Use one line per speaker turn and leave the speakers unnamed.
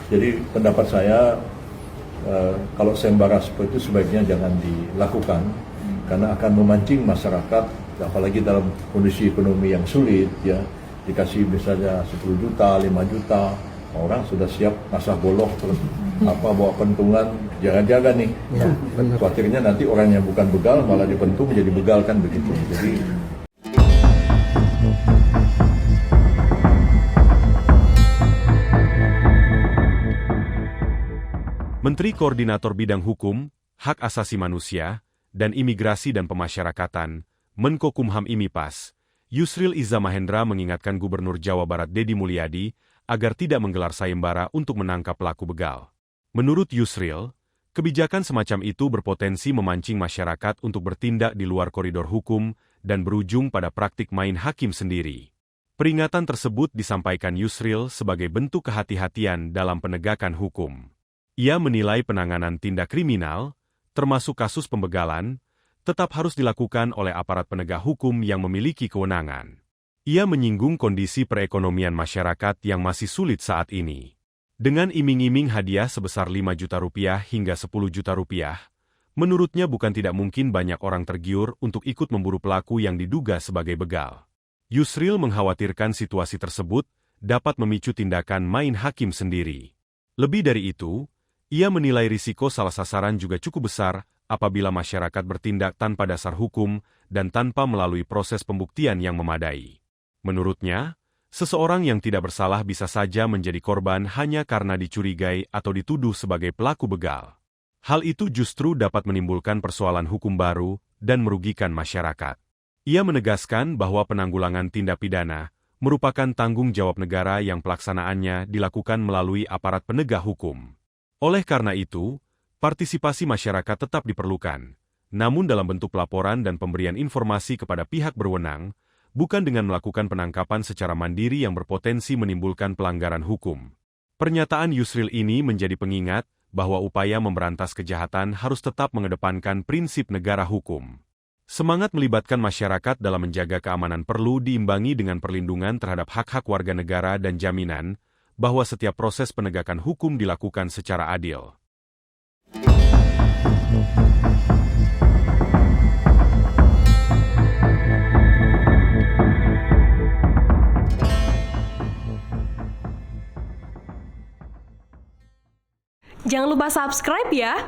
Jadi pendapat saya kalau sayembara seperti itu sebaiknya jangan dilakukan karena akan memancing masyarakat, apalagi dalam kondisi ekonomi yang sulit ya, dikasih misalnya 10 juta, 5 juta, orang sudah siap ngasah golok terus bawa pentungan, jaga-jaga nih.
Ya,
khawatirnya nanti orang yang bukan begal malah dipentung menjadi begal kan begitu. Jadi
Menteri Koordinator Bidang Hukum, Hak Asasi Manusia, dan Imigrasi dan Pemasyarakatan, Menkokumham IMIPAS, Yusril Iza Mahendra mengingatkan Gubernur Jawa Barat Deddy Mulyadi agar tidak menggelar sayembara untuk menangkap pelaku begal. Menurut Yusril, kebijakan semacam itu berpotensi memancing masyarakat untuk bertindak di luar koridor hukum dan berujung pada praktik main hakim sendiri. Peringatan tersebut disampaikan Yusril sebagai bentuk kehati-hatian dalam penegakan hukum. Ia menilai penanganan tindak kriminal, termasuk kasus pembegalan, tetap harus dilakukan oleh aparat penegak hukum yang memiliki kewenangan. Ia menyinggung kondisi perekonomian masyarakat yang masih sulit saat ini. Dengan iming-iming hadiah sebesar 5 juta rupiah hingga 10 juta rupiah, menurutnya bukan tidak mungkin banyak orang tergiur untuk ikut memburu pelaku yang diduga sebagai begal. Yusril mengkhawatirkan situasi tersebut dapat memicu tindakan main hakim sendiri. Lebih dari itu, ia menilai risiko salah sasaran juga cukup besar apabila masyarakat bertindak tanpa dasar hukum dan tanpa melalui proses pembuktian yang memadai. Menurutnya, seseorang yang tidak bersalah bisa saja menjadi korban hanya karena dicurigai atau dituduh sebagai pelaku begal. Hal itu justru dapat menimbulkan persoalan hukum baru dan merugikan masyarakat. Ia menegaskan bahwa penanggulangan tindak pidana merupakan tanggung jawab negara yang pelaksanaannya dilakukan melalui aparat penegak hukum. Oleh karena itu, partisipasi masyarakat tetap diperlukan, namun dalam bentuk pelaporan dan pemberian informasi kepada pihak berwenang, bukan dengan melakukan penangkapan secara mandiri yang berpotensi menimbulkan pelanggaran hukum. Pernyataan Yusril ini menjadi pengingat bahwa upaya memberantas kejahatan harus tetap mengedepankan prinsip negara hukum. Semangat melibatkan masyarakat dalam menjaga keamanan perlu diimbangi dengan perlindungan terhadap hak-hak warga negara dan jaminan bahwa setiap proses penegakan hukum dilakukan secara adil.
Jangan lupa subscribe ya!